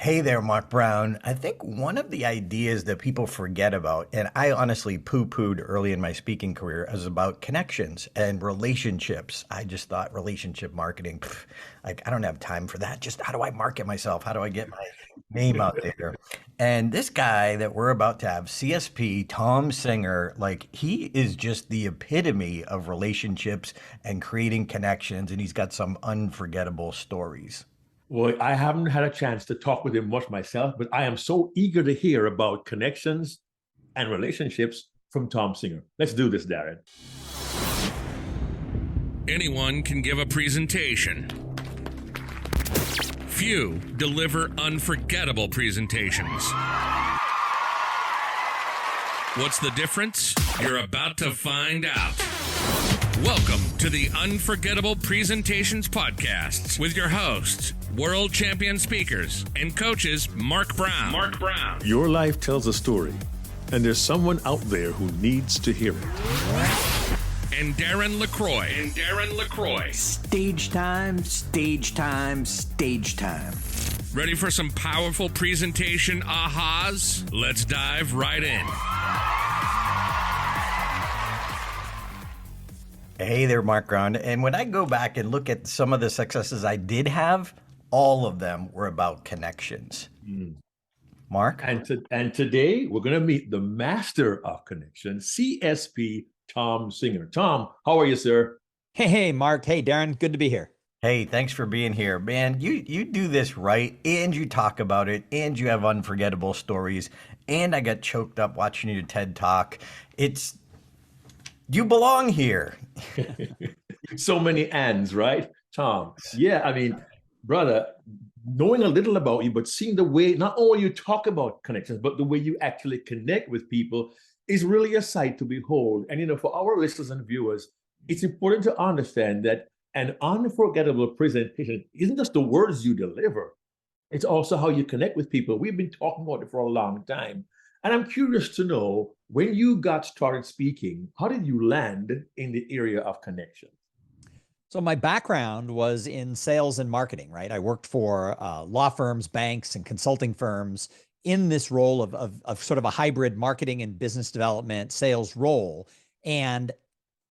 Hey there, Mark Brown. I think one of the ideas that people forget about, and I honestly poo-pooed early in my speaking career, is about connections and relationships. I just thought relationship marketing, like I don't have time for that. Just how do I market myself? How do I get my name out there? And this guy that we're about to have, CSP, Tom Singer, like he is just the epitome of relationships and creating connections, and he's got some unforgettable stories. Well, I haven't had a chance to talk with him much myself, but I am so eager to hear about connections and relationships from Thom Singer. Let's do this, Darren. Anyone can give a presentation. Few deliver unforgettable presentations. What's the difference? You're about to find out. Welcome to the Unforgettable Presentations Podcasts with your hosts, world champion speakers and coaches Mark Brown. Your life tells a story, and there's someone out there who needs to hear it. And Darren LaCroix. Stage time, stage time, stage time. Ready for some powerful presentation ahas? Let's dive right in. Hey there, Mark Brown. And when I go back and look at some of the successes I did have, all of them were about connections. Mark? And today we're going to meet the master of connections, CSP Thom Singer. Thom, how are you, sir? Hey, Mark. Hey, Darren. Good to be here. Hey, thanks for being here. Man, you do this right, and you talk about it, and you have unforgettable stories, and I got choked up watching your TED Talk. You belong here. So many ands, right? Thom, yeah, I mean, brother, knowing a little about you, but seeing the way, not only you talk about connections, but the way you actually connect with people is really a sight to behold. And, for our listeners and viewers, it's important to understand that an unforgettable presentation isn't just the words you deliver. It's also how you connect with people. We've been talking about it for a long time. And I'm curious to know, when you got started speaking, how did you land in the area of connection? So my background was in sales and marketing, right? I worked for law firms, banks, and consulting firms in this role of sort of a hybrid marketing and business development sales role. And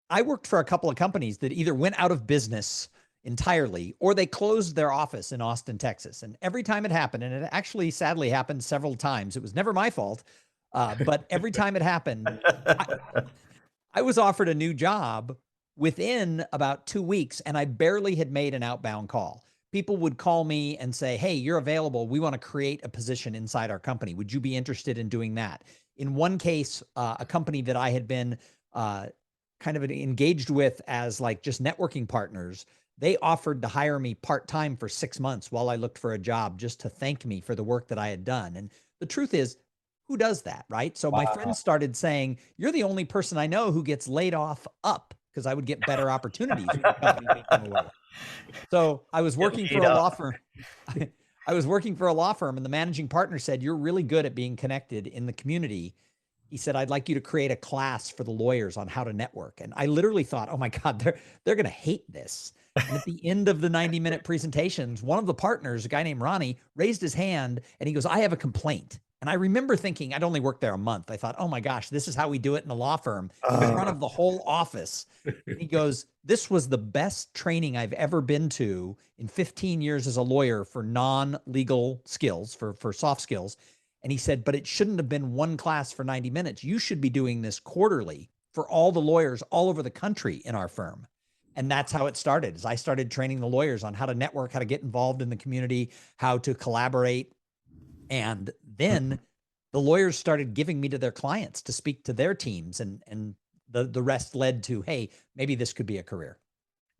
I worked for a couple of companies that either went out of business entirely or they closed their office in Austin, Texas. And every time it happened, and it actually sadly happened several times, it was never my fault, but every time it happened, I was offered a new job within about 2 weeks, and I barely had made an outbound call. People would call me and say, hey, you're available. We want to create a position inside our company. Would you be interested in doing that? In one case, a company that I had been kind of engaged with as like just networking partners, they offered to hire me part-time for 6 months while I looked for a job just to thank me for the work that I had done. And the truth is, who does that, right? So my friends started saying, you're the only person I know who gets laid off up, because I would get better opportunities when the company came away. So I was working for a law firm. I was working for a law firm, and the managing partner said, you're really good at being connected in the community. He said, I'd like you to create a class for the lawyers on how to network. And I literally thought, oh my God, they're going to hate this. And at the end of the 90-minute presentations, one of the partners, a guy named Ronnie, raised his hand and he goes, I have a complaint. And I remember thinking, I'd only worked there a month. I thought, oh my gosh, this is how we do it in a law firm in front of the whole office. And he goes, this was the best training I've ever been to in 15 years as a lawyer for non-legal skills, for soft skills. And he said, but it shouldn't have been one class for 90 minutes. You should be doing this quarterly for all the lawyers all over the country in our firm. And that's how it started, is I started training the lawyers on how to network, how to get involved in the community, how to collaborate. And then the lawyers started giving me to their clients to speak to their teams. And the rest led to, hey, maybe this could be a career.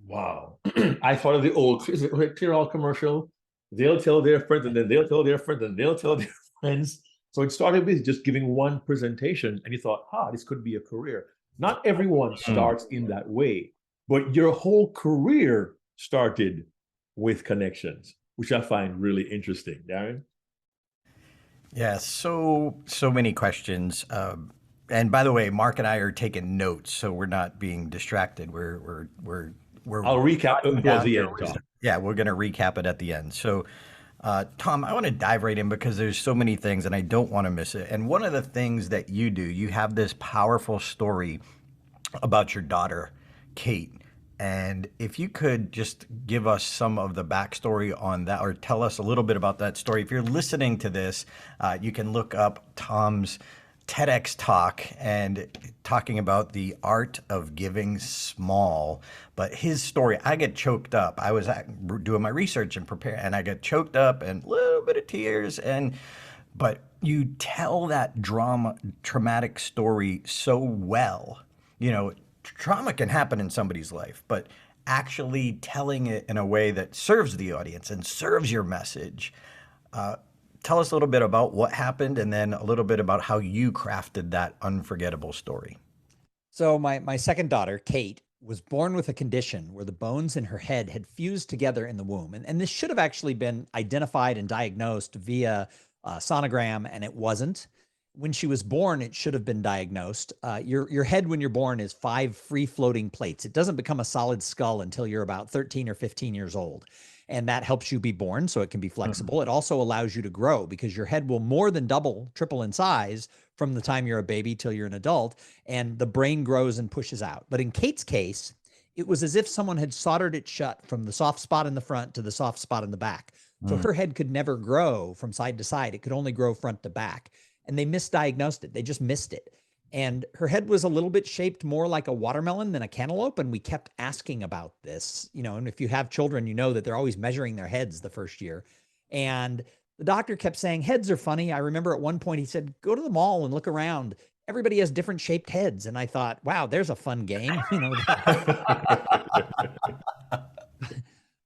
Wow. I thought of the old Clear commercial. They'll tell their friends, and then they'll tell their friends, and they'll tell their friends. So it started with just giving one presentation, and you thought, this could be a career. Not everyone starts in that way, but your whole career started with connections, which I find really interesting. Darren? Yeah, so many questions. And by the way, Mark and I are taking notes, so we're not being distracted. We're I'll recap towards the end. Yeah, we're going to recap it at the end. So Thom, I want to dive right in because there's so many things and I don't want to miss it. And one of the things that you do, you have this powerful story about your daughter, Kate. And if you could just give us some of the backstory on that, or tell us a little bit about that story. If you're listening to this, you can look up Thom's TEDx talk and talking about the art of giving small. But his story, I get choked up. I was doing my research and prepare, and I get choked up and a little bit of tears. But you tell that traumatic story so well. You know, trauma can happen in somebody's life, but actually telling it in a way that serves the audience and serves your message. Tell us a little bit about what happened and then a little bit about how you crafted that unforgettable story. So my second daughter, Kate, was born with a condition where the bones in her head had fused together in the womb. And this should have actually been identified and diagnosed via sonogram, and it wasn't. When she was born, it should have been diagnosed. Your head when you're born is 5 free-floating plates. It doesn't become a solid skull until you're about 13 or 15 years old. And that helps you be born so it can be flexible. It also allows you to grow because your head will more than double, triple in size from the time you're a baby till you're an adult, and the brain grows and pushes out. But in Kate's case, it was as if someone had soldered it shut from the soft spot in the front to the soft spot in the back. So her head could never grow from side to side. It could only grow front to back. And they misdiagnosed it. They just missed it. And her head was a little bit shaped more like a watermelon than a cantaloupe. And we kept asking about this, you know, and if you have children, you know that they're always measuring their heads the first year. And the doctor kept saying, heads are funny. I remember at one point he said, go to the mall and look around. Everybody has different shaped heads. And I thought, wow, there's a fun game, you know.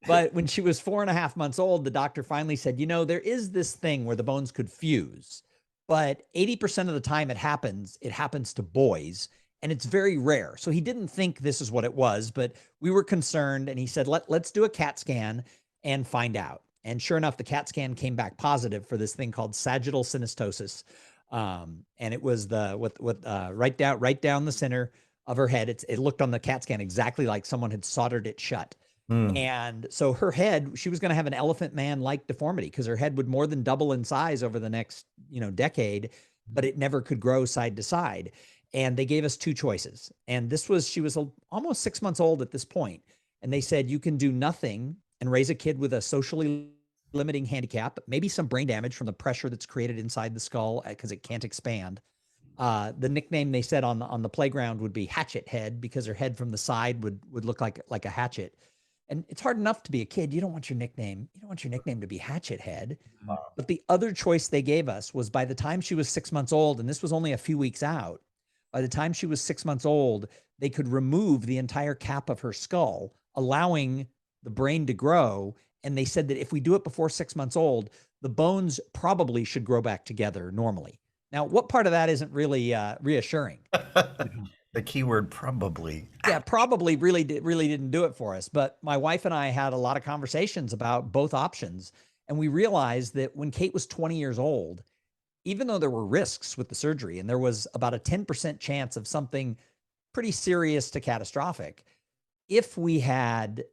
But when she was 4.5 months old, the doctor finally said, you know, there is this thing where the bones could fuse. But 80% of the time it happens to boys, and it's very rare. So he didn't think this is what it was, but we were concerned, and he said, let's do a CAT scan and find out. And sure enough, the CAT scan came back positive for this thing called sagittal synostosis. And it was right down the center of her head. It looked on the CAT scan exactly like someone had soldered it shut. And so her head, she was going to have an elephant man-like deformity because her head would more than double in size over the next, decade, but it never could grow side to side. And they gave us 2 choices. And she was almost 6 months old at this point. And they said, you can do nothing and raise a kid with a socially limiting handicap, maybe some brain damage from the pressure that's created inside the skull because it can't expand. The nickname they said on the playground would be hatchet head because her head from the side would look like a hatchet. And it's hard enough to be a kid. You don't want your nickname to be Hatchet Head. But the other choice they gave us was by the time she was 6 months old, and this was only a few weeks out, by the time she was 6 months old, they could remove the entire cap of her skull, allowing the brain to grow. And they said that if we do it before 6 months old, the bones probably should grow back together normally. Now, what part of that isn't really reassuring? The keyword probably. Yeah, probably really didn't do it for us. But my wife and I had a lot of conversations about both options. And we realized that when Kate was 20 years old, even though there were risks with the surgery and there was about a 10% chance of something pretty serious to catastrophic, if we had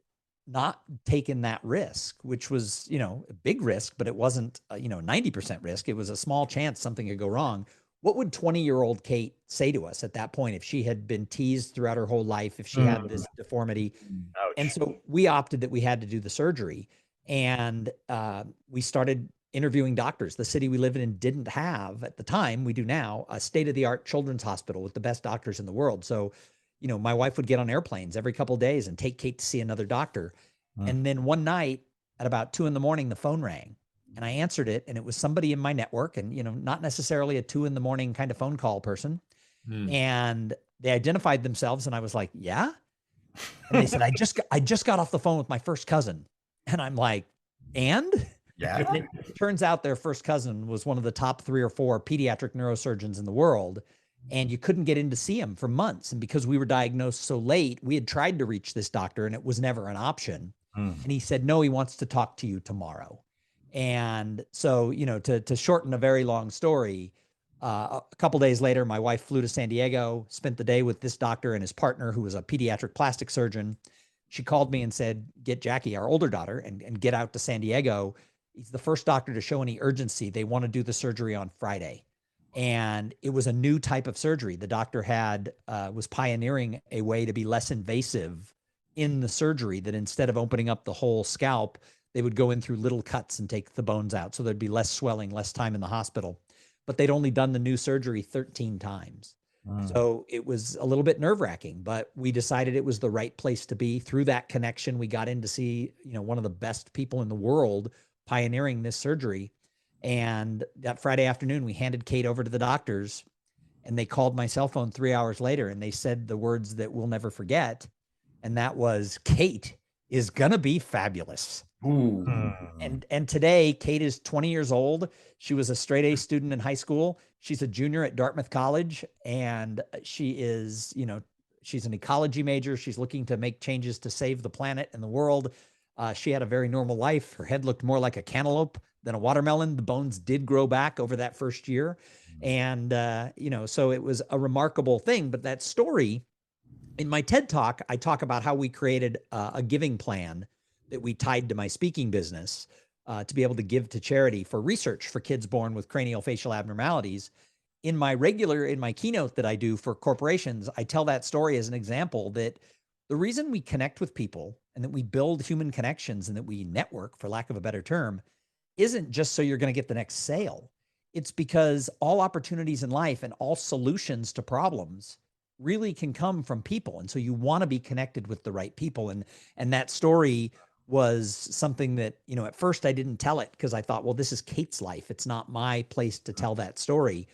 not taken that risk, which was, a big risk, but it wasn't, 90% risk. It was a small chance something could go wrong. What would 20-year-old Kate say to us at that point if she had been teased throughout her whole life, if she had this deformity? Ouch. And so we opted that we had to do the surgery. And we started interviewing doctors. The city we live in didn't have, at the time, we do now, a state-of-the-art children's hospital with the best doctors in the world. So, my wife would get on airplanes every couple of days and take Kate to see another doctor. And then one night at about 2 a.m, the phone rang. And I answered it, and it was somebody in my network, and not necessarily a 2 a.m. kind of phone call person. And they identified themselves, and I was like, "Yeah." And they said, "I just got off the phone with my first cousin," and I'm like, "And?" Yeah. And it turns out their first cousin was one of the top 3 or 4 pediatric neurosurgeons in the world, and you couldn't get in to see him for months. And because we were diagnosed so late, we had tried to reach this doctor, and it was never an option. And he said, "No, he wants to talk to you tomorrow." And so, to shorten a very long story, a couple days later, my wife flew to San Diego, spent the day with this doctor and his partner, who was a pediatric plastic surgeon. She called me and said, get Jackie, our older daughter, and get out to San Diego. he's the first doctor to show any urgency. They want to do the surgery on Friday. And it was a new type of surgery. The doctor was pioneering a way to be less invasive in the surgery, that instead of opening up the whole scalp, they would go in through little cuts and take the bones out. So there'd be less swelling, less time in the hospital. But they'd only done the new surgery 13 times. So it was a little bit nerve-wracking, but we decided it was the right place to be. Through that connection, we got in to see, one of the best people in the world pioneering this surgery. And that Friday afternoon, we handed Kate over to the doctors, and they called my cell phone 3 hours later, and they said the words that we'll never forget. And that was, Kate is going to be fabulous. Ooh. And today, Kate is 20 years old. She was a straight A student in high school. She's a junior at Dartmouth College, and she is, she's an ecology major. She's looking to make changes to save the planet and the world. She had a very normal life. Her head looked more like a cantaloupe than a watermelon. The bones did grow back over that first year. And, so it was a remarkable thing. But that story, in my TED Talk, I talk about how we created a giving plan that we tied to my speaking business to be able to give to charity for research for kids born with craniofacial abnormalities. In my keynote that I do for corporations, I tell that story as an example that the reason we connect with people and that we build human connections and that we network, for lack of a better term, isn't just so you're going to get the next sale. It's because all opportunities in life and all solutions to problems really can come from people. And so you want to be connected with the right people. And that story was something that, at first I didn't tell it because I thought, well, this is Kate's life. It's not my place to tell that story.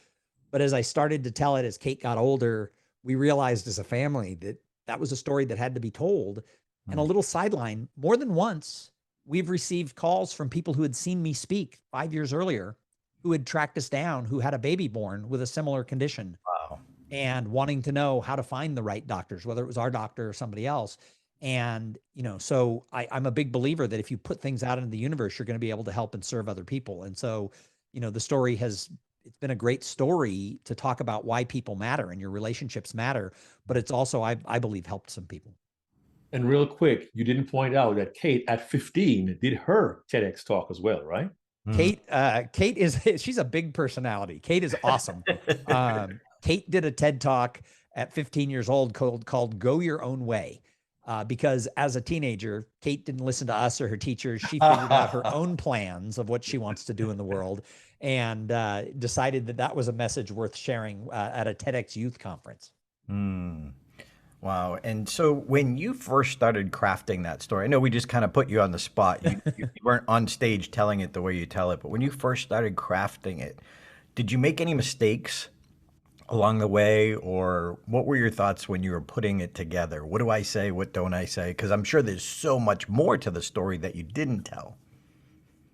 But as I started to tell it, as Kate got older, we realized as a family that that was a story that had to be told. And a little sideline, more than once, we've received calls from people who had seen me speak 5 years earlier, who had tracked us down, who had a baby born with a similar condition. Wow. And wanting to know how to find the right doctors, whether it was our doctor or somebody else. And, so I'm a big believer that if you put things out into the universe, you're going to be able to help and serve other people. And so, the story it's been a great story to talk about why people matter and your relationships matter, but it's also, I believe, helped some people. And real quick, you didn't point out that Kate at 15 did her TEDx talk as well, right? Kate she's a big personality. Kate is awesome. Kate did a TED Talk at 15 years old called Go Your Own Way. Because as a teenager, Kate didn't listen to us or her teachers. She figured out her own plans of what she wants to do in the world, and decided that was a message worth sharing at a TEDx youth conference. Wow. And so when you first started crafting that story, I know we just kind of put you on the spot. You weren't on stage telling it the way you tell it, but when you first started crafting it, did you make any mistakes along the way, or what were your thoughts when you were putting it together? What do I say? What don't I say? Because I'm sure there's so much more to the story that you didn't tell.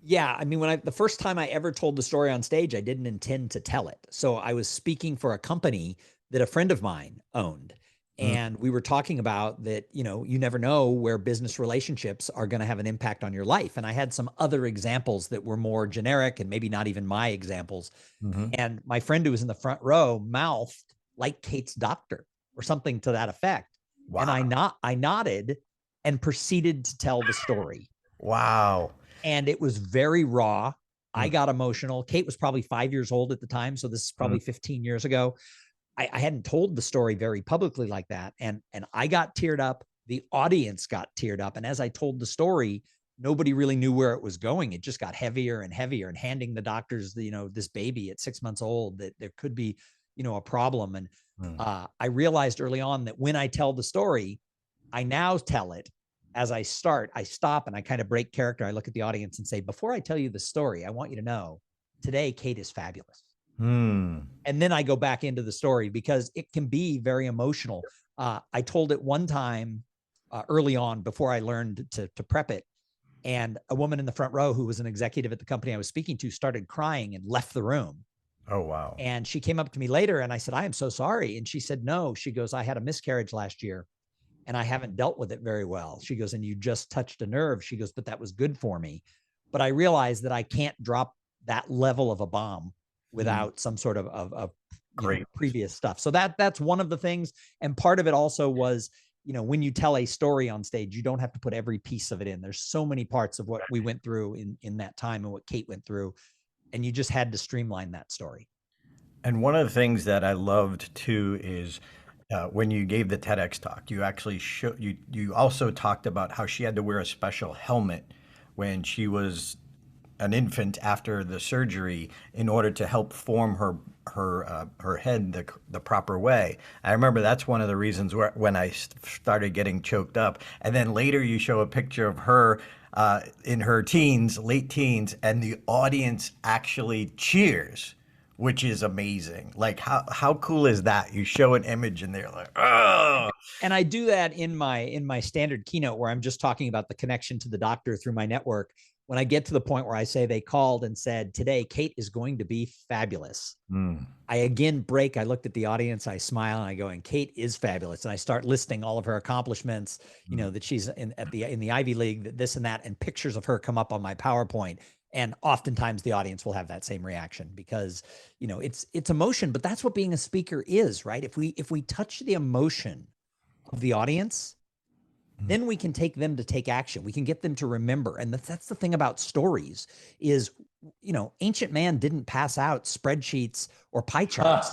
Yeah. I mean, the first time I ever told the story on stage, I didn't intend to tell it. So I was speaking for a company that a friend of mine owned. And we were talking about that, you never know where business relationships are going to have an impact on your life. And I had some other examples that were more generic and maybe not even my examples. And my friend who was in the front row mouthed, like Kate's doctor or something to that effect. Wow. And I nodded and proceeded to tell the story. Wow. And it was very raw. I got emotional. Kate was probably 5 years old at the time. So this is probably 15 years ago. I hadn't told the story very publicly like that. And I got teared up. The audience got teared up. And as I told the story, nobody really knew where it was going. It just got heavier and heavier, and handing the doctors, this baby at 6 months old, that there could be, a problem. And I realized early on that when I tell the story, I now tell it as I start, I stop and I kind of break character. I look at the audience and say, before I tell you the story, I want you to know today, Kate is fabulous. And then I go back into the story because it can be very emotional. I told it one time early on before I learned to prep it. And a woman in the front row who was an executive at the company I was speaking to started crying and left the room. Oh, wow. And she came up to me later and I said, I am so sorry. And she said, no, she goes, I had a miscarriage last year and I haven't dealt with it very well. She goes, and you just touched a nerve. She goes, but that was good for me. But I realized that I can't drop that level of a bomb without some sort of great previous stuff. So that's one of the things. And part of it also was when you tell a story on stage, you don't have to put every piece of it in. There's so many parts of what we went through in that time and what Kate went through, and you just had to streamline that story. And one of the things that I loved too is when you gave the TEDx talk, you actually you also talked about how she had to wear a special helmet when she was an infant after the surgery in order to help form her head the proper way. I remember that's one of the reasons when I started getting choked up. And then later you show a picture of her in her teens, late teens, and the audience actually cheers, which is amazing. Like how cool is that? You show an image and they're like, oh. And I do that in my standard keynote where I'm just talking about the connection to the doctor through my network. When I get to the point where I say they called and said, today, Kate is going to be fabulous. I again break. I looked at the audience, I smile, and I go, and Kate is fabulous. And I start listing all of her accomplishments, that she's in the Ivy League, this and that, and pictures of her come up on my PowerPoint. And oftentimes the audience will have that same reaction because, it's emotion, but that's what being a speaker is, right? If we touch the emotion of the audience, then we can take them to take action. We can get them to remember. And that's the thing about stories is, ancient man didn't pass out spreadsheets or pie charts.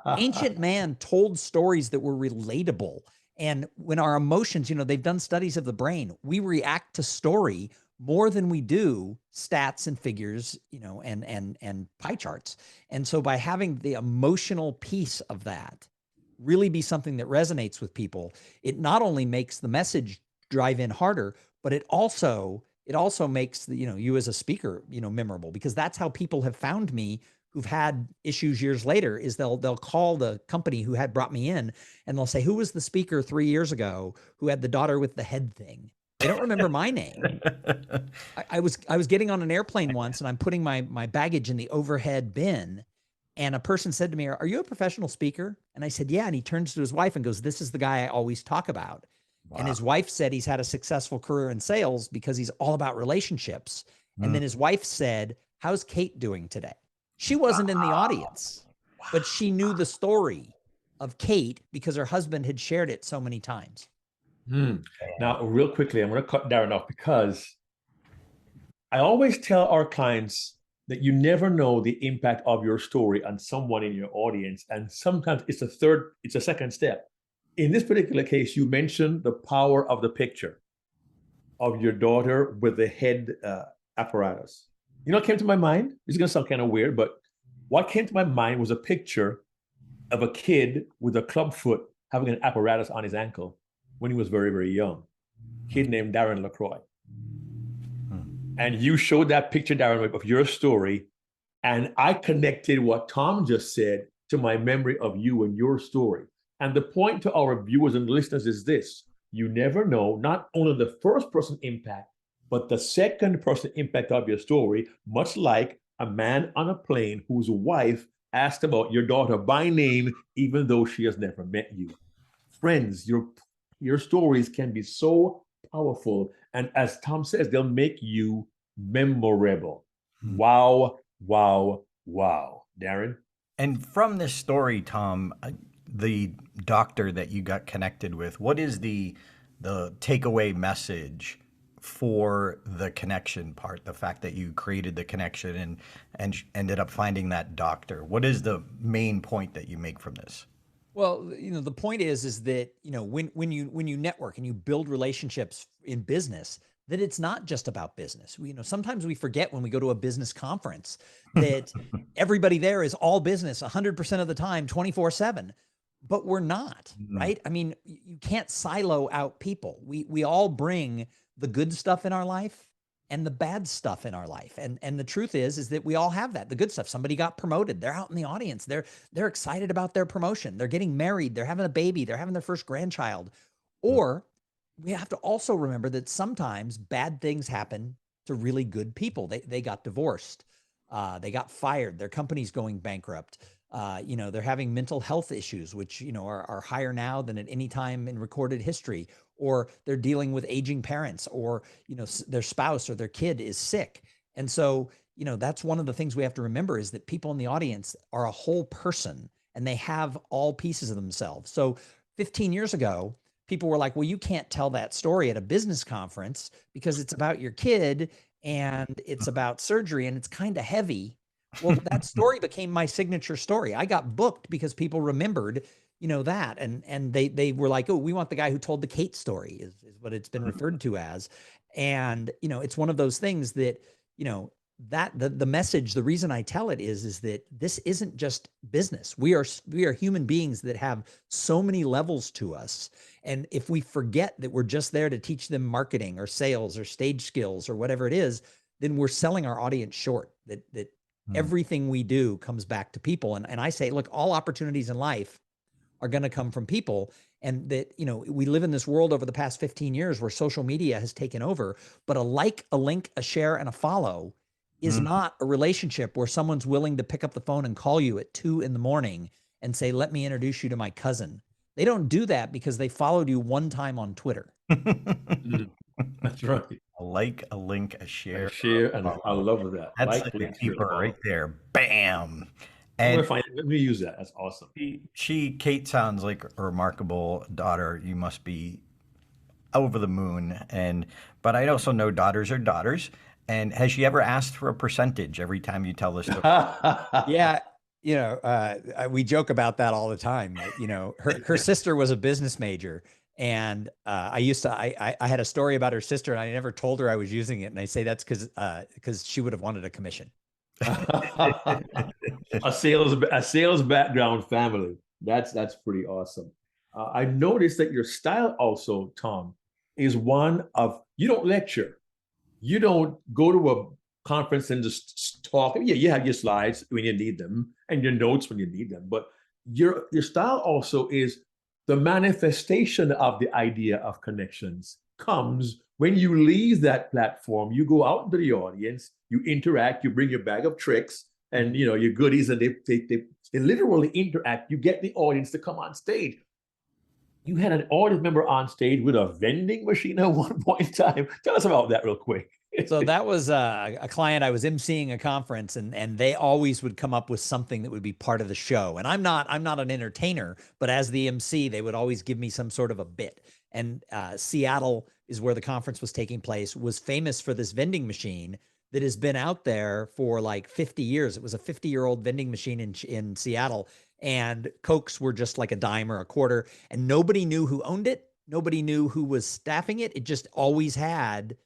Ancient man told stories that were relatable. And when our emotions, they've done studies of the brain, we react to story more than we do stats and figures, and pie charts. And so by having the emotional piece of that really be something that resonates with people, it not only makes the message drive in harder, but it also makes you as a speaker, memorable, because that's how people have found me who've had issues years later is they'll call the company who had brought me in and they'll say, who was the speaker 3 years ago who had the daughter with the head thing? They don't remember my name. I was getting on an airplane once and I'm putting my baggage in the overhead bin. And a person said to me, are you a professional speaker? And I said, yeah. And he turns to his wife and goes, this is the guy I always talk about. Wow. And his wife said he's had a successful career in sales because he's all about relationships. And then his wife said, how's Kate doing today? She wasn't in the audience, but she knew the story of Kate because her husband had shared it so many times. Now, real quickly, I'm going to cut Darren off because I always tell our clients that you never know the impact of your story on someone in your audience. And sometimes it's a second step. In this particular case, you mentioned the power of the picture of your daughter with the head apparatus. You know what came to my mind? It's going to sound kind of weird, but what came to my mind was a picture of a kid with a club foot having an apparatus on his ankle when he was very, very young. A kid named Darren LaCroix. And you showed that picture, Darren, of your story. And I connected what Thom just said to my memory of you and your story. And the point to our viewers and listeners is this: you never know, not only the first person impact, but the second person impact of your story, much like a man on a plane whose wife asked about your daughter by name, even though she has never met you. Friends, your stories can be so powerful. And as Thom says, they'll make you memorable. Wow, wow, wow. Darren? And from this story, Thom, the doctor that you got connected with, what is the takeaway message for the connection part, the fact that you created the connection and ended up finding that doctor? What is the main point that you make from this? Well, the point is that, when you network and you build relationships in business, that it's not just about business. Sometimes we forget when we go to a business conference that everybody there is all business 100% of the time, 24/7, but we're not, right? I mean, you can't silo out people. We all bring the good stuff in our life and the bad stuff in our life. And the truth is that we all have that. The good stuff, somebody got promoted. They're out in the audience. They're excited about their promotion. They're getting married. They're having a baby. They're having their first grandchild. Or we have to also remember that sometimes bad things happen to really good people. They got divorced. They got fired. Their company's going bankrupt. They're having mental health issues, which, are higher now than at any time in recorded history, or they're dealing with aging parents, or, their spouse or their kid is sick. And so, that's one of the things we have to remember is that people in the audience are a whole person and they have all pieces of themselves. So 15 years ago, people were like, well, you can't tell that story at a business conference because it's about your kid and it's about surgery and it's kind of heavy. Well, that story became my signature story. I got booked because people remembered, that. And they were like, oh, we want the guy who told the Kate story is what it's been referred to as. And, it's one of those things that, that the message, the reason I tell it is that this isn't just business. We are human beings that have so many levels to us. And if we forget that we're just there to teach them marketing or sales or stage skills or whatever it is, then we're selling our audience short. That everything we do comes back to people. And I say, look, all opportunities in life are going to come from people. And that, we live in this world over the past 15 years where social media has taken over, but a like, a link, a share, and a follow is not a relationship where someone's willing to pick up the phone and call you at 2 a.m. and say, let me introduce you to my cousin. They don't do that because they followed you one time on Twitter. That's right. A like, a link, a share. And I love that. That's like, the keeper right there. Bam. And let me use that. That's awesome. Kate sounds like a remarkable daughter. You must be over the moon. But I also know daughters are daughters. And has she ever asked for a percentage every time you tell this story? Yeah. We joke about that all the time. Her sister was a business major. And I had a story about her sister and I never told her I was using it. And I say that's because she would have wanted a commission. a sales background family. That's pretty awesome. I noticed that your style also, Thom, is one of, you don't lecture. You don't go to a conference and just talk. Yeah, you have your slides when you need them and your notes when you need them. But your style also is the manifestation of the idea of connections comes when you leave that platform. You go out into the audience, you interact, you bring your bag of tricks and your goodies, and they literally interact. You get the audience to come on stage. You had an audience member on stage with a vending machine at one point in time. Tell us about that real quick. So that was a client. I was emceeing a conference, and they always would come up with something that would be part of the show. And I'm not an entertainer, but as the MC, they would always give me some sort of a bit. And Seattle is where the conference was taking place, was famous for this vending machine that has been out there for like 50 years. It was a 50-year-old vending machine in Seattle. And Cokes were just like a dime or a quarter, and nobody knew who owned it. Nobody knew who was staffing it. It just always had,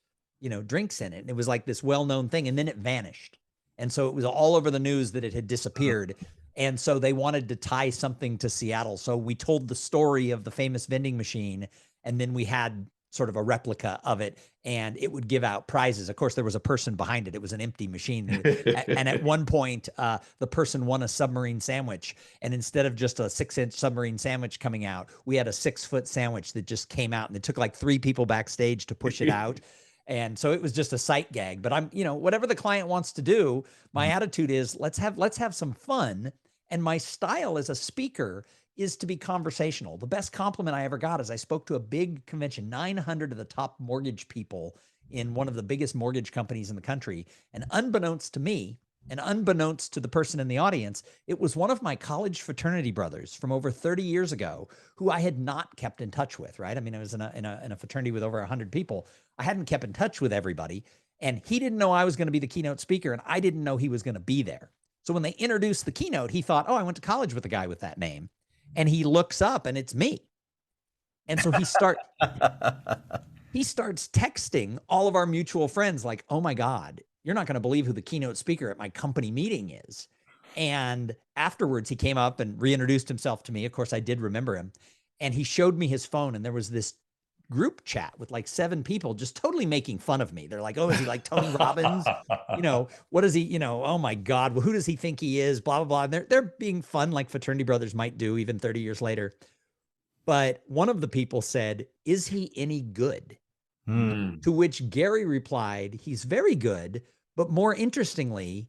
drinks in it. And it was like this well-known thing, and then it vanished. And so it was all over the news that it had disappeared. And so they wanted to tie something to Seattle. So we told the story of the famous vending machine, and then we had sort of a replica of it, and it would give out prizes. Of course, there was a person behind it. It was an empty machine. And at one point, the person won a submarine sandwich. And instead of just a 6-inch submarine sandwich coming out, we had a 6-foot sandwich that just came out, and it took like 3 people backstage to push it out. And so it was just a sight gag. But I'm, whatever the client wants to do, my attitude is let's have some fun. And my style as a speaker is to be conversational. The best compliment I ever got is I spoke to a big convention, 900 of the top mortgage people in one of the biggest mortgage companies in the country. And unbeknownst to me, and unbeknownst to the person in the audience, it was one of my college fraternity brothers from over 30 years ago who I had not kept in touch with, right? I mean, I was in a fraternity with over 100 people. I hadn't kept in touch with everybody. And he didn't know I was going to be the keynote speaker, and I didn't know he was going to be there. So when they introduced the keynote, he thought, oh, I went to college with a guy with that name. And he looks up and it's me. And so he starts texting all of our mutual friends like, oh my God, you're not going to believe who the keynote speaker at my company meeting is. And afterwards he came up and reintroduced himself to me. Of course, I did remember him. And he showed me his phone, and there was this group chat with like 7 people just totally making fun of me. They're like, oh, is he like Tony Robbins? What is he, oh my God, well, who does he think he is? Blah, blah, blah. And they're being fun like fraternity brothers might do even 30 years later. But one of the people said, is he any good? To which Gary replied, he's very good. But more interestingly,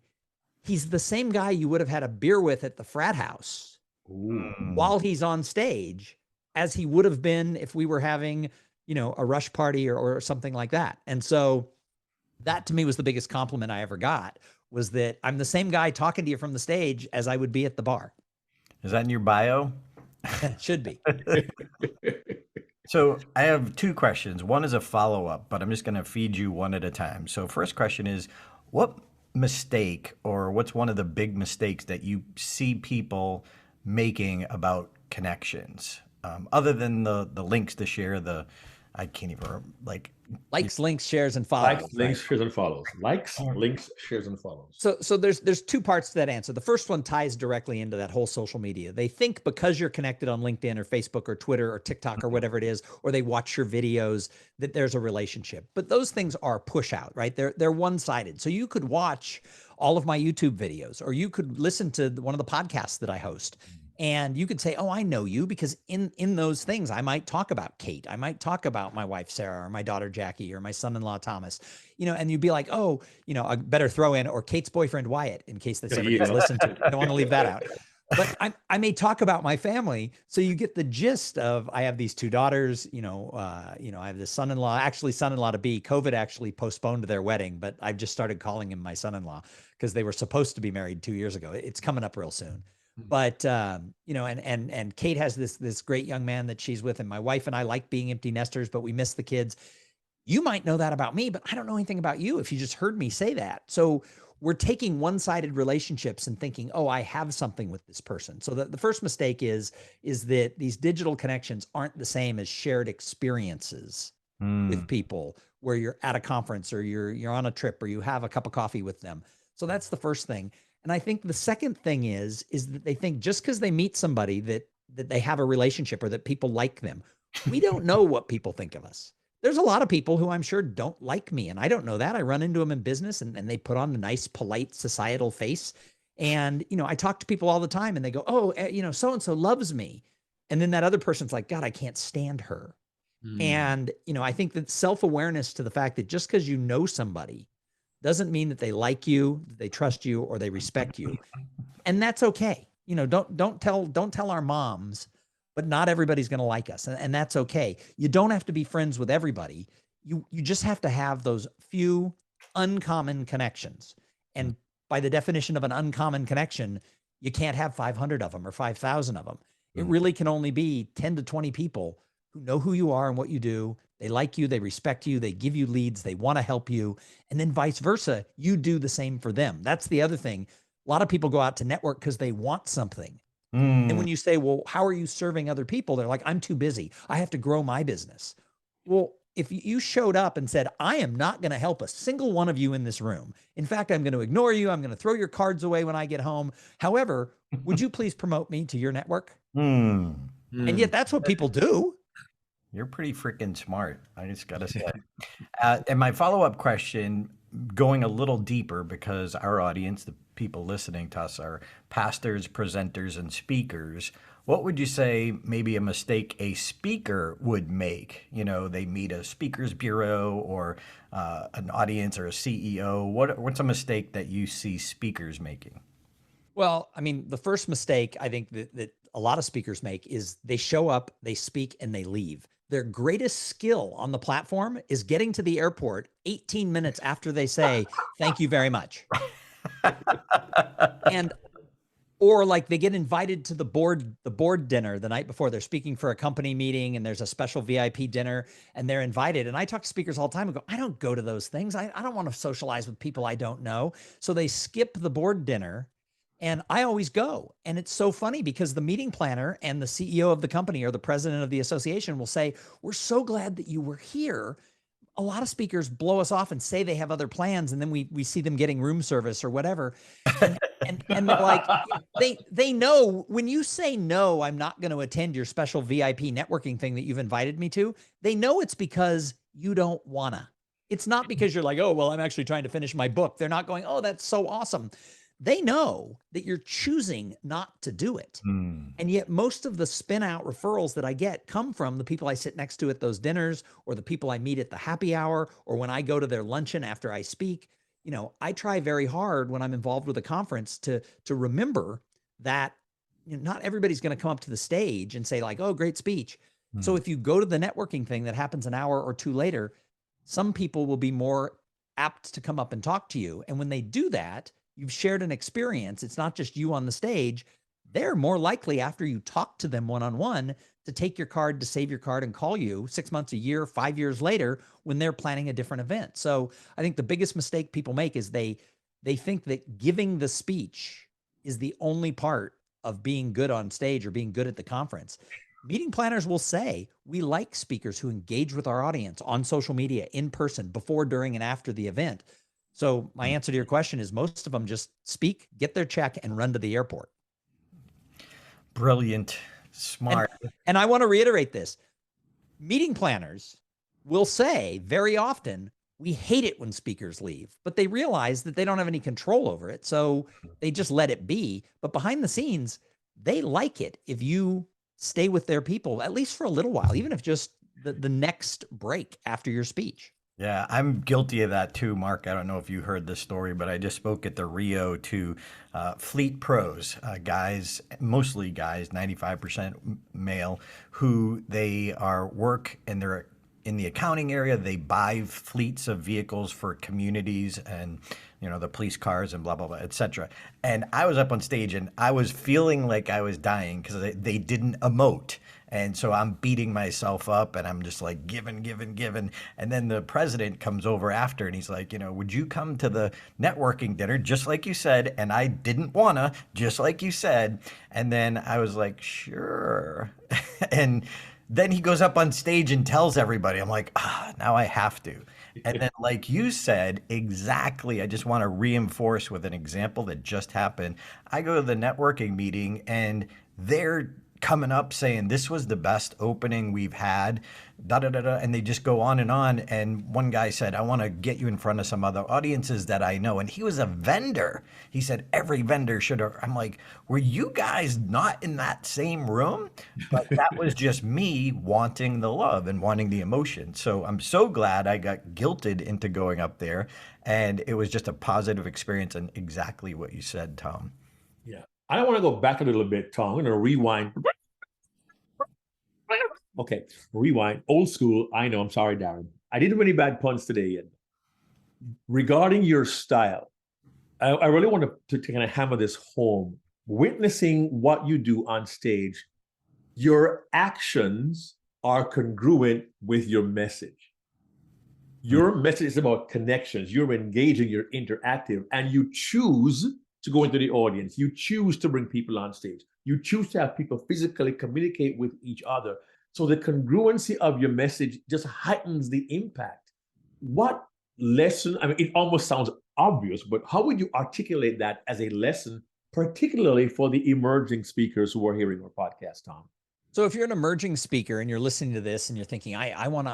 he's the same guy you would have had a beer with at the frat house while he's on stage as he would have been if we were having, a rush party or something like that. And so that to me was the biggest compliment I ever got, was that I'm the same guy talking to you from the stage as I would be at the bar. Is that in your bio? Should be. So I have two questions. One is a follow-up, but I'm just going to feed you one at a time. So first question is, what mistake or what's one of the big mistakes that you see people making about connections? Other than the links to share the, I can't even like Likes, links, shares, and follows. Likes, links, shares, and follows. Likes, links, shares, and follows. So there's two parts to that answer. The first one ties directly into that whole social media. They think because you're connected on LinkedIn or Facebook or Twitter or TikTok or whatever it is, or they watch your videos, that there's a relationship. But those things are push out, right? They're one-sided. So you could watch all of my YouTube videos, or you could listen to one of the podcasts that I host. And you could say, oh, I know you, because in those things, I might talk about Kate. I might talk about my wife, Sarah, or my daughter, Jackie, or my son-in-law, Thomas, and you'd be like, oh, I better throw in, or Kate's boyfriend, Wyatt, in case that's ever gets listened to. I don't want to leave that out. But I may talk about my family. So you get the gist of, I have these two daughters, I have this son-in-law, actually son-in-law to be. COVID actually postponed their wedding, but I've just started calling him my son-in-law because they were supposed to be married 2 years ago. It's coming up real soon. But and Kate has this great young man that she's with, and my wife and I like being empty nesters, but we miss the kids. You might know that about me, but I don't know anything about you if you just heard me say that. So we're taking one-sided relationships and thinking, oh, I have something with this person. So the first mistake is that these digital connections aren't the same as shared experiences with people, where you're at a conference or you're on a trip or you have a cup of coffee with them. So that's the first thing. And I think the second thing is that they think just because they meet somebody that they have a relationship or that people like them. We don't know what people think of us. There's a lot of people who I'm sure don't like me, and I don't know that. I run into them in business, and they put on a nice, polite, societal face. And, I talk to people all the time, and they go, oh, so-and-so loves me. And then that other person's like, God, I can't stand her. And, I think that self-awareness to the fact that just because you know somebody doesn't mean that they like you, they trust you, or they respect you. And that's okay. Don't tell our moms, but not everybody's going to like us. And that's okay. You don't have to be friends with everybody. You just have to have those few uncommon connections. And by the definition of an uncommon connection, you can't have 500 of them or 5,000 of them. It really can only be 10 to 20 people who know who you are and what you do. They like you, they respect you, they give you leads, they want to help you. And then vice versa, you do the same for them. That's the other thing. A lot of people go out to network because they want something. And when you say, well, how are you serving other people? They're like, I'm too busy. I have to grow my business. Well, if you showed up and said, I am not going to help a single one of you in this room. In fact, I'm going to ignore you. I'm going to throw your cards away when I get home. However, would you please promote me to your network? And yet that's what people do. You're pretty freaking smart. I just got to say. And my follow-up question, going a little deeper, because our audience, the people listening to us, are pastors, presenters, and speakers. What would you say maybe a mistake a speaker would make? They meet a speakers bureau or an audience or a CEO. What's a mistake that you see speakers making? Well, I mean, the first mistake I think that a lot of speakers make is they show up, they speak, and they leave. Their greatest skill on the platform is getting to the airport 18 minutes after they say, thank you very much. Or like they get invited to the board dinner the night before. They're speaking for a company meeting and there's a special VIP dinner and they're invited. And I talk to speakers all the time and go, I don't go to those things. I don't want to socialize with people I don't know. So they skip the board dinner. And I always go. And it's so funny because the meeting planner and the CEO of the company or the president of the association will say, we're so glad that you were here. A lot of speakers blow us off and say they have other plans. And then we see them getting room service or whatever. And they're like, they know when you say, no, I'm not going to attend your special VIP networking thing that you've invited me to. They know it's because you don't wanna. It's not because you're like, oh, well, I'm actually trying to finish my book. They're not going, oh, that's so awesome. They know that you're choosing not to do it. And yet most of the spin out referrals that I get come from the people I sit next to at those dinners or the people I meet at the happy hour or when I go to their luncheon after I speak. I try very hard when I'm involved with a conference to remember that not everybody's going to come up to the stage and say like, oh, great speech. So if you go to the networking thing that happens an hour or two later, some people will be more apt to come up and talk to you. And when they do that, you've shared an experience. It's not just you on the stage. they're more likely after you talk to them one-on-one to take your card, to save your card and call you 6 months, a year, 5 years later when they're planning a different event. So I think the biggest mistake people make is they think that giving the speech is the only part of being good on stage or being good at the conference. Meeting planners will say, we like speakers who engage with our audience on social media, in person, before, during, and after the event. So my answer to your question is most of them just speak, get their check, and run to the airport. Brilliant, smart. And I want to reiterate this. Meeting planners will say very often, we hate it when speakers leave, but they realize that they don't have any control over it. So they just let it be. But behind the scenes, they like it if you stay with their people, at least for a little while, even if just the next break after your speech. Yeah, I'm guilty of that too, Mark. I don't know if you heard this story, but I just spoke at the Rio to fleet pros, guys, mostly guys, 95% male, who they are work and they're in the accounting area. They buy fleets of vehicles for communities and, you know, the police cars and blah, blah, blah, et cetera. And I was up on stage and I was feeling like I was dying because they didn't emote. And so I'm beating myself up and I'm just like giving. And then the president comes over after and he's like, you know, would you come to the networking dinner just like you said? And I didn't wanna, just like you said. And then I was like, sure. And then he goes up on stage and tells everybody, I'm like, now I have to. And then like you said, exactly, I just want to reinforce with an example that just happened. I go to the networking meeting and they're coming up saying this was the best opening we've had, and they just go on. And one guy said, I want to get you in front of some other audiences that I know. And he was a vendor. He said, every vendor should have. I'm like, were you guys not in that same room? But that was just me wanting the love and wanting the emotion. So I'm so glad I got guilted into going up there. And it was just a positive experience and exactly what you said, Thom. Yeah. I want to go back a little bit, Thom. I'm going to rewind. Okay, rewind. Old school. I know. I'm sorry, Darren. I didn't have any bad puns today yet. Regarding your style, I really want to kind of hammer this home. Witnessing what you do on stage, your actions are congruent with your message. Your message is about connections. You're engaging, you're interactive, and you choose to go into the audience. You choose to bring people on stage. You choose to have people physically communicate with each other. So the congruency of your message just heightens the impact. What lesson, I mean, it almost sounds obvious, but how would you articulate that as a lesson, particularly for the emerging speakers who are hearing our podcast, Thom? So if you're an emerging speaker and you're listening to this and you're thinking, I want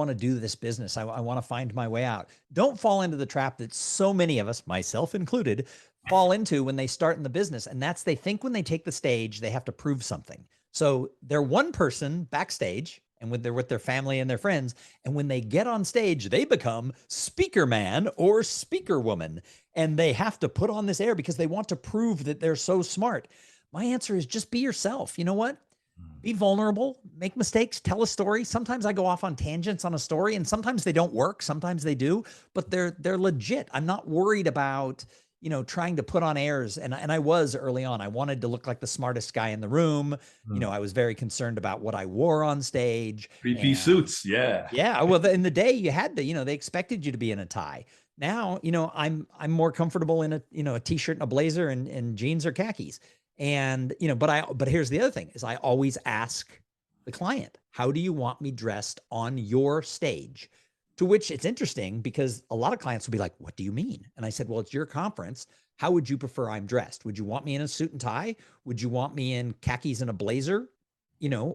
to do this business, I want to find my way out, don't fall into the trap that so many of us, myself included, fall into when they start in the business. And that's, they think when they take the stage, they have to prove something. So they're one person backstage and they're with their family and their friends. And when they get on stage, they become speaker man or speaker woman. And they have to put on this air because they want to prove that they're so smart. My answer is just be yourself. You know what? Be vulnerable, make mistakes, tell a story. Sometimes I go off on tangents on a story and sometimes they don't work. Sometimes they do, but they're legit. I'm not worried about, trying to put on airs. And I was early on, I wanted to look like the smartest guy in the room. I was very concerned about what I wore on stage. 3-piece suits. Yeah. Yeah. Well, in the day you had to, they expected you to be in a tie. Now, I'm more comfortable in a t-shirt and a blazer and jeans or khakis. And, but here's the other thing is I always ask the client, how do you want me dressed on your stage? To which it's interesting because a lot of clients will be like, what do you mean? And I said, well, it's your conference. How would you prefer I'm dressed? Would you want me in a suit and tie? Would you want me in khakis and a blazer?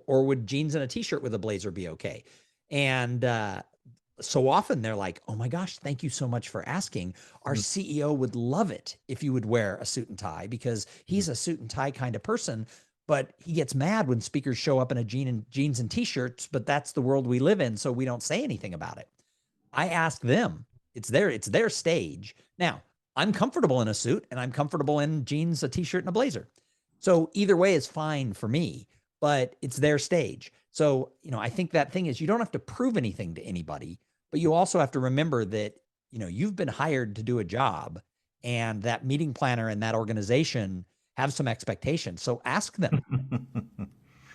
Or would jeans and a t-shirt with a blazer be okay? And, so often they're like, oh my gosh, thank you so much for asking. Our CEO would love it if you would wear a suit and tie because he's a suit and tie kind of person, but he gets mad when speakers show up in a jeans and t-shirts, but that's the world we live in. So we don't say anything about it. I ask them, it's their stage. Now I'm comfortable in a suit and I'm comfortable in jeans, a t-shirt and a blazer. So either way is fine for me, but it's their stage. So, I think that thing is you don't have to prove anything to anybody, but you also have to remember that, you've been hired to do a job and that meeting planner and that organization have some expectations. So ask them.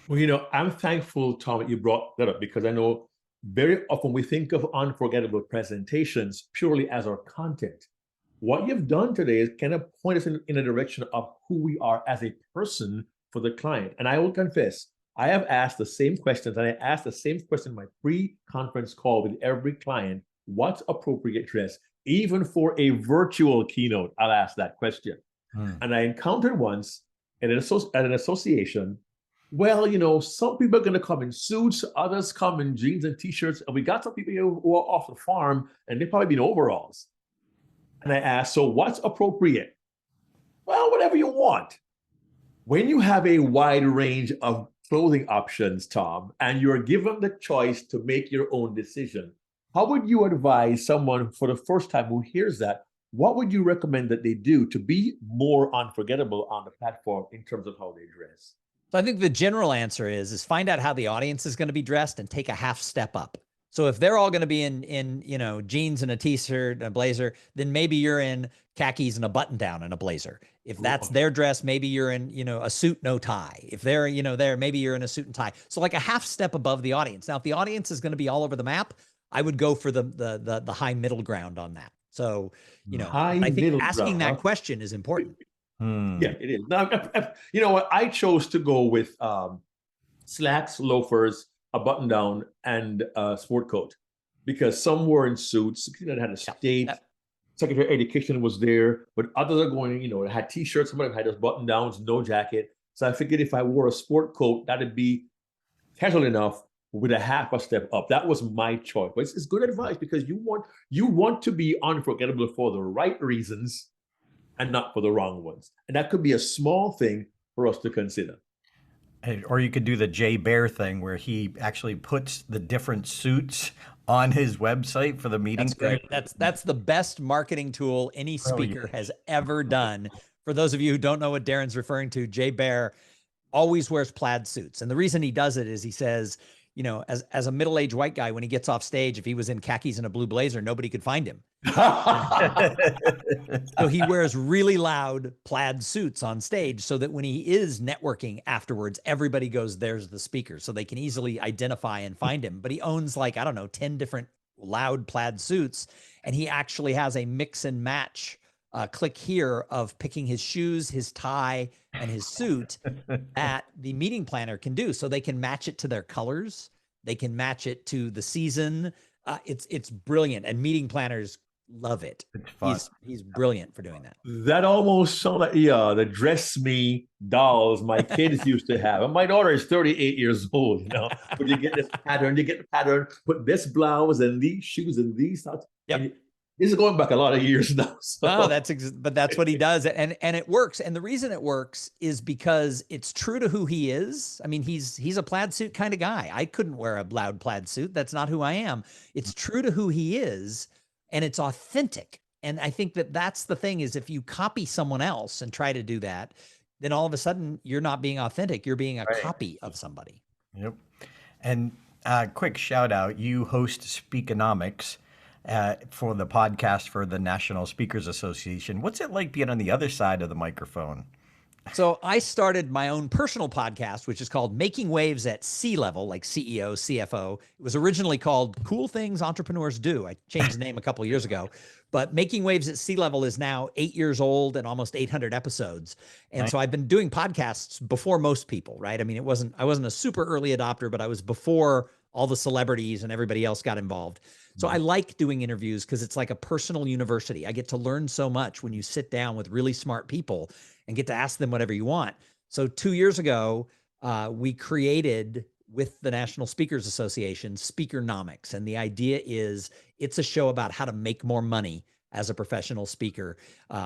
Well, I'm thankful, Tom, that you brought that up, because I know very often we think of unforgettable presentations purely as our content. What you've done today is kind of point us in a direction of who we are as a person for the client. And I will confess, I have asked the same questions, and I asked the same question in my pre-conference call with every client: what's appropriate dress? Even for a virtual keynote, I'll ask that question. And I encountered once at an association, well, some people are going to come in suits, others come in jeans and t-shirts, and we got some people who are off the farm, and they've probably been overalls. And I asked, so what's appropriate? Well, whatever you want. When you have a wide range of clothing options, Tom, and you're given the choice to make your own decision, how would you advise someone for the first time who hears that? What would you recommend that they do to be more unforgettable on the platform in terms of how they dress? So I think the general answer is find out how the audience is going to be dressed and take a half step up. So if they're all going to be in jeans and a t-shirt and a blazer, then maybe you're in khakis and a button down and a blazer. If that's their dress, maybe you're in, a suit, no tie. If they're, there, maybe you're in a suit and tie. So like a half step above the audience. Now, if the audience is going to be all over the map, I would go for the high middle ground on that. So, I think asking that question is important. Yeah, it is. Now, you know what? I chose to go with slacks, loafers, a button down, and a sport coat, because some were in suits. Had a state Secretary of Education was there, but others are going, it had t-shirts. Some of them had those button downs, no jacket. So I figured if I wore a sport coat, that'd be casual enough with a half a step up. That was my choice. But it's good advice, because you want to be unforgettable for the right reasons and not for the wrong ones. And that could be a small thing for us to consider. Or you could do the Jay Bear thing, where he actually puts the different suits on his website for the meeting. That's great. That's the best marketing tool any speaker has ever done. For those of you who don't know what Darren's referring to, Jay Bear always wears plaid suits. And the reason he does it is he says, as a middle-aged white guy, when he gets off stage, if he was in khakis and a blue blazer, nobody could find him. So he wears really loud plaid suits on stage, so that when he is networking afterwards, everybody goes, there's the speaker. So they can easily identify and find him. But he owns 10 different loud plaid suits. And he actually has a mix and match click here of picking his shoes, his tie, and his suit that the meeting planner can do. So they can match it to their colors. They can match it to the season. It's brilliant. And meeting planners love it. He's brilliant for doing that. That almost sounds like the dress me dolls my kids used to have. And my daughter is 38 years old, but you get this pattern, put this blouse and these shoes and these socks. Yep. This is going back a lot of years now. So. No, but that's what he does. And it works. And the reason it works is because it's true to who he is. I mean, he's a plaid suit kind of guy. I couldn't wear a loud plaid suit. That's not who I am. It's true to who he is, and it's authentic. And I think that's the thing, is if you copy someone else and try to do that, then all of a sudden you're not being authentic. You're being a copy of somebody. Yep. And quick shout out, you host Speakonomics for the podcast for the National Speakers Association. What's it like being on the other side of the microphone? So I started my own personal podcast, which is called Making Waves at C-Level, like CEO, CFO. It was originally called Cool Things Entrepreneurs Do. I changed the name a couple of years ago, but Making Waves at C-Level is now 8 years old and almost 800 episodes. And so I've been doing podcasts before most people, right? I mean, I wasn't a super early adopter, but I was before all the celebrities and everybody else got involved. So I like doing interviews because it's like a personal university. I get to learn so much when you sit down with really smart people and get to ask them whatever you want. So 2 years ago, we created, with the National Speakers Association, Speakonomics. And the idea is it's a show about how to make more money as a professional speaker.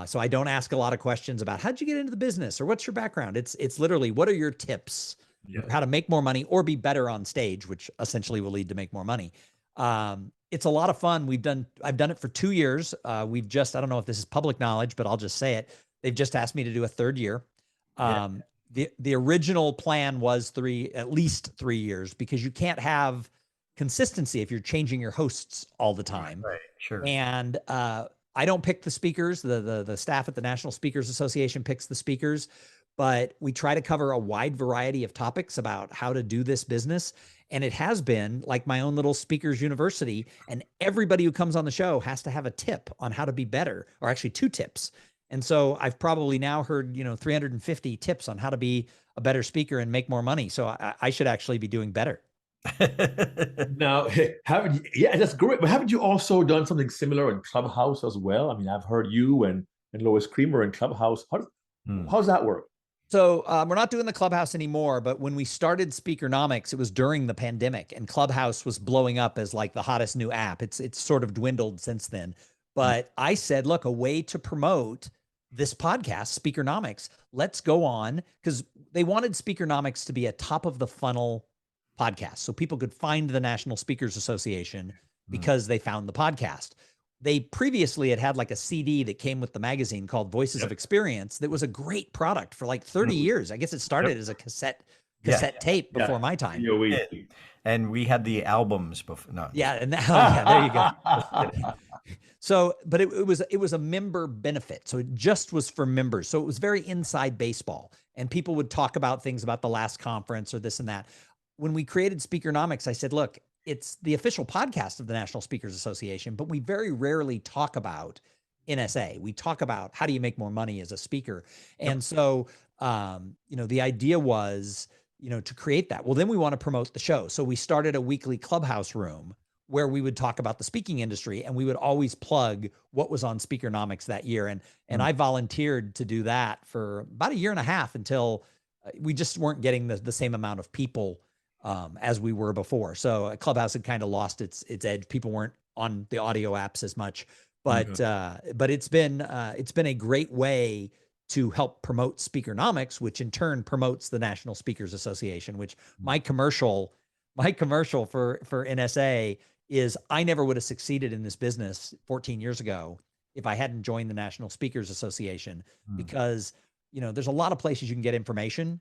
So I don't ask a lot of questions about how'd you get into the business or what's your background. It's literally, what are your tips for how to make more money or be better on stage, which essentially will lead to make more money. It's a lot of fun. I've done it for 2 years. I don't know if this is public knowledge, but I'll just say it. They've just asked me to do a third year. The original plan was at least 3 years, because you can't have consistency if you're changing your hosts all the time. Right, sure. And I don't pick the speakers. The staff at the National Speakers Association picks the speakers, but we try to cover a wide variety of topics about how to do this business. And it has been like my own little speakers university. And everybody who comes on the show has to have a tip on how to be better, or actually 2 tips. And so I've probably now heard, 350 tips on how to be a better speaker and make more money. So I should actually be doing better. Now, yeah, that's great. But haven't you also done something similar in Clubhouse as well? I mean, I've heard you and Lois Creamer in Clubhouse. How's that work? So we're not doing the Clubhouse anymore, but when we started Speakernomics, it was during the pandemic, and Clubhouse was blowing up as like the hottest new app. It's sort of dwindled since then. But I said, look, a way to promote this podcast, Speakernomics, let's go on, because they wanted Speakernomics to be a top of the funnel podcast, so people could find the National Speakers Association because they found the podcast. They previously had like a CD that came with the magazine called Voices of Experience. That was a great product for like 30 years. I guess it started as a cassette tape before my time. And we had the albums before. No. Yeah, and there you go. So, but it was a member benefit. So it just was for members. So it was very inside baseball, and people would talk about things about the last conference or this and that. When we created Speakernomics, I said, look, it's the official podcast of the National Speakers Association, but we very rarely talk about NSA. We talk about how do you make more money as a speaker. And so, the idea was, to create that. Well, then we want to promote the show. So we started a weekly Clubhouse room where we would talk about the speaking industry, and we would always plug what was on Speakernomics that year. And I volunteered to do that for about a year and a half until we just weren't getting the same amount of people as we were before. So Clubhouse had kind of lost its edge. People weren't on the audio apps as much, but it's been a great way to help promote Speakernomics, which in turn promotes the National Speakers Association. Which my commercial for NSA is, I never would have succeeded in this business 14 years ago if I hadn't joined the National Speakers Association, because there's a lot of places you can get information,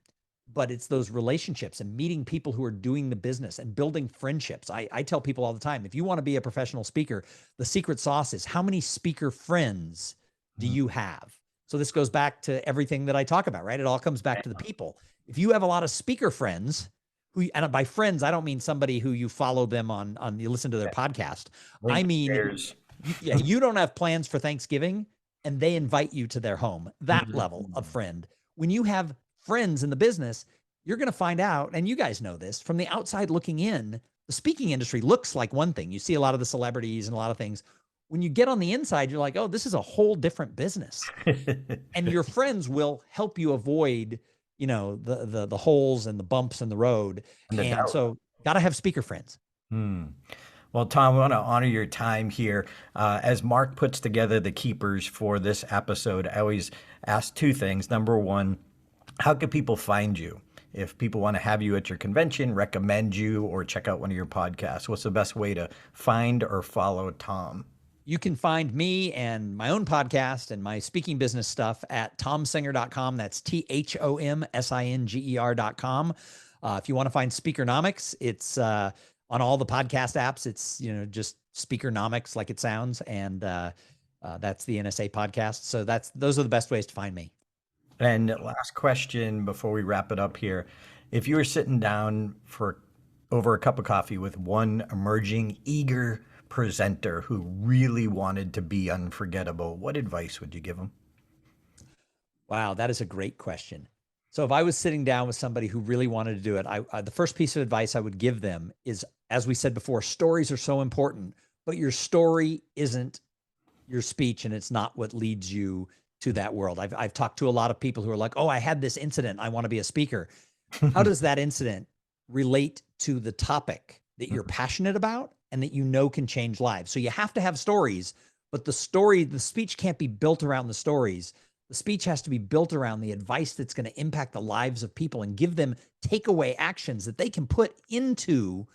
but it's those relationships and meeting people who are doing the business and building friendships. I tell people all the time, if you want to be a professional speaker, the secret sauce is how many speaker friends do you have? So this goes back to everything that I talk about, right? It all comes back to the people. If you have a lot of speaker friends, and by friends, I don't mean somebody who you follow them on you listen to their podcast. I mean, you don't have plans for Thanksgiving and they invite you to their home, that level of friend. When you have friends in the business, you're going to find out, and you guys know this, from the outside looking in, the speaking industry looks like one thing. You see a lot of the celebrities and a lot of things. When you get on the inside, you're like, oh, this is a whole different business. And your friends will help you avoid, the holes and the bumps in the road. And so got to have speaker friends. Well, Thom, we want to honor your time here. As Mark puts together the keepers for this episode, I always ask 2 things. Number 1, how can people find you? If people want to have you at your convention, recommend you, or check out one of your podcasts, what's the best way to find or follow Thom? You can find me and my own podcast and my speaking business stuff at thomsinger.com. That's THOMSINGER.com. If you want to find Speakernomics, it's on all the podcast apps. It's, just Speakernomics like it sounds. And that's the NSA podcast. So those are the best ways to find me. And last question before we wrap it up here. If you were sitting down for over a cup of coffee with one emerging, eager presenter who really wanted to be unforgettable, what advice would you give them? Wow, that is a great question. So if I was sitting down with somebody who really wanted to do it, the first piece of advice I would give them is, as we said before, stories are so important, but your story isn't your speech, and it's not what leads you to that world. I've talked to a lot of people who are like, oh, I had this incident, I want to be a speaker. How does that incident relate to the topic that you're passionate about and that can change lives? So you have to have stories, but the speech can't be built around the stories. The speech has to be built around the advice that's going to impact the lives of people and give them takeaway actions that they can put into,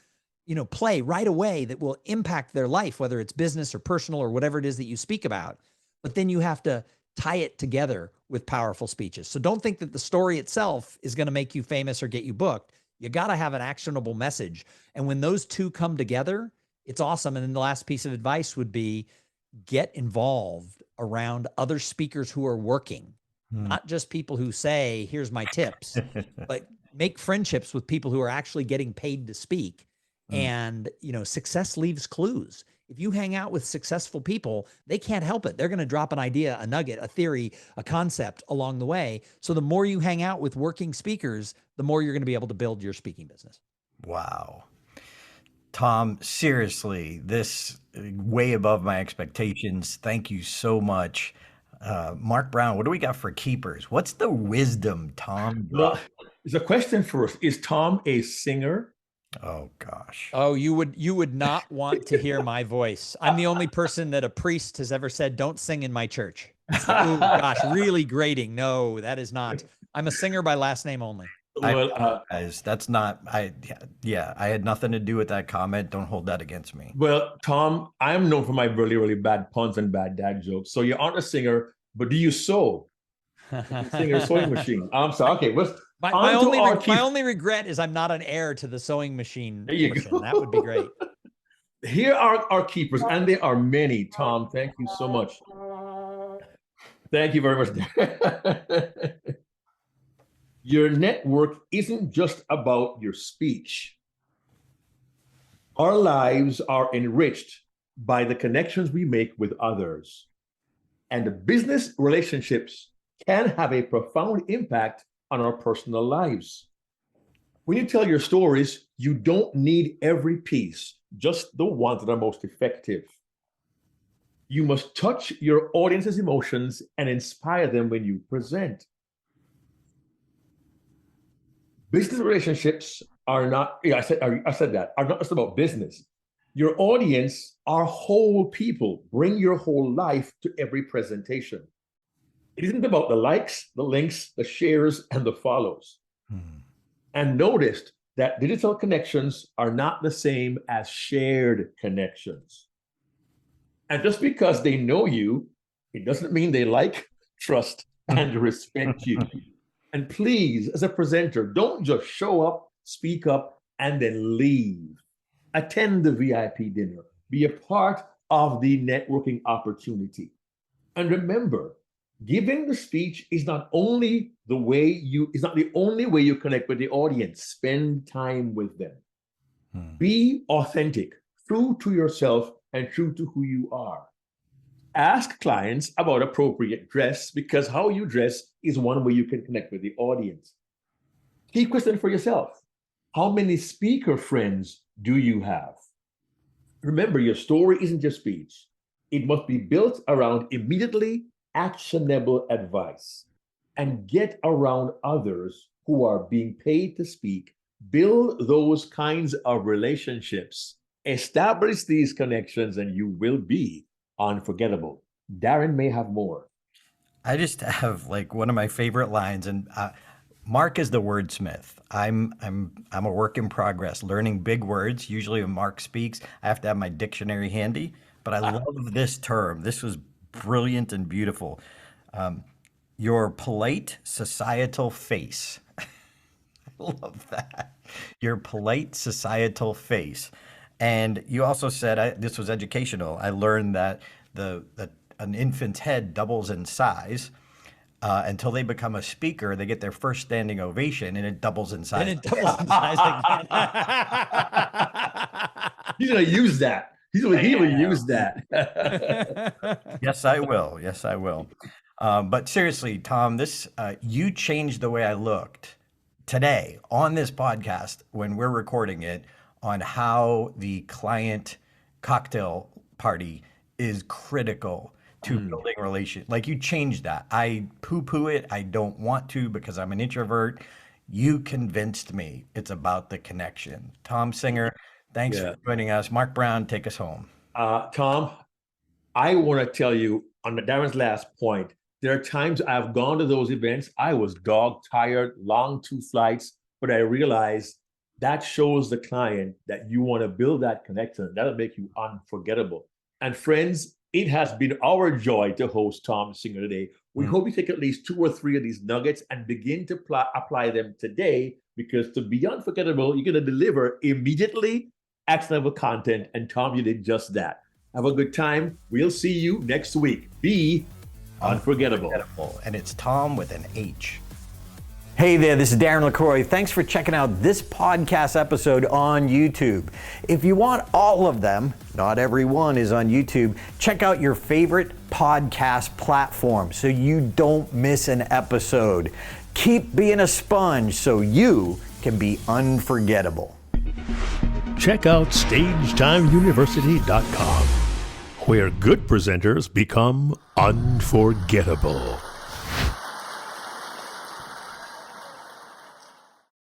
play right away that will impact their life, whether it's business or personal or whatever it is that you speak about. But then you have to tie it together with powerful speeches. So don't think that the story itself is going to make you famous or get you booked. You got to have an actionable message. And when those 2 come together, it's awesome. And then the last piece of advice would be get involved around other speakers who are working. not just people who say, here's my tips, but make friendships with people who are actually getting paid to speak. And, success leaves clues. If you hang out with successful people, they can't help it. They're going to drop an idea, a nugget, a theory, a concept along the way. So the more you hang out with working speakers, the more you're going to be able to build your speaking business. Wow. Thom, seriously, this way above my expectations. Thank you so much. Mark Brown, what do we got for keepers? What's the wisdom, Thom? Well, there's a question first. Is Thom a singer? Oh gosh. Oh, you would not want to hear my voice. I'm the only person that a priest has ever said, don't sing in my church. Oh gosh, really grating. No, that is not. I'm a singer by last name only. Well, that's not, I had nothing to do with that comment. Don't hold that against me. Well, Thom, I'm known for my really, really bad puns and bad dad jokes. So you aren't a singer, but do you sew? Singer sewing machine. I'm sorry. Okay, my only regret is I'm not an heir to the sewing machine. There you go. That would be great. Here are our keepers, and there are many. Thom, thank you so much. Thank you very much. Your network isn't just about your speech. Our lives are enriched by the connections we make with others. And the business relationships can have a profound impact on our personal lives. When you tell your stories, you don't need every piece, just the ones that are most effective. You must touch your audience's emotions and inspire them when you present. Business relationships are not, I said that, are not just about business. Your audience are whole people. Bring your whole life to every presentation. It isn't about the likes, the links, the shares, and the follows. And notice that digital connections are not the same as shared connections. And just because they know you, it doesn't mean they like, trust, and respect you. And please, as a presenter, don't just show up, speak up, and then leave. Attend the VIP dinner. Be a part of the networking opportunity. And remember, giving the speech is not the only way you connect with the audience. Spend time with them. Be authentic, true to yourself, and true to who you are. Ask clients about appropriate dress, because how you dress is one way you can connect with the audience. Keep questioning for yourself. How many speaker friends do you have? Remember, your story isn't just speech. It must be built around immediately actionable advice. And get around others who are being paid to speak. Build those kinds of relationships. Establish these connections, and you will be unforgettable. Darren may have more. I just have like one of my favorite lines, and Mark is the wordsmith. I'm a work in progress, learning big words. Usually when Mark speaks, I have to have my dictionary handy, but I love this term. This was brilliant and beautiful. Your polite societal face. I love that. Your polite societal face. And you also said, this was educational. I learned that an infant's head doubles in size until they become a speaker. They get their first standing ovation, and it doubles in size. And it doubles in size again. He's going to use that. He will use that. Yes, I will. Yes, I will. But seriously, Thom, you changed the way I looked today on this podcast when we're recording it, on how the client cocktail party is critical to building relations. Like, you changed that. I poo-poo it. I don't want to because I'm an introvert. You convinced me it's about the connection. Thom Singer, thanks for joining us. Mark Brown, take us home. Thom, I want to tell you on Darren's last point, there are times I've gone to those events. I was dog tired, long 2 flights, but I realized that shows the client that you want to build that connection. That'll make you unforgettable. And friends, it has been our joy to host Thom Singer today. We hope you take at least 2 or 3 of these nuggets and begin to apply them today, because to be unforgettable, you're going to deliver immediately actionable content. And Thom, you did just that. Have a good time. We'll see you next week. Be Unforgettable. And it's Thom with an H. Hey there, this is Darren LaCroix. Thanks for checking out this podcast episode on YouTube. If you want all of them, not every one is on YouTube, check out your favorite podcast platform so you don't miss an episode. Keep being a sponge so you can be unforgettable. Check out StagetimeUniversity.com, where good presenters become unforgettable.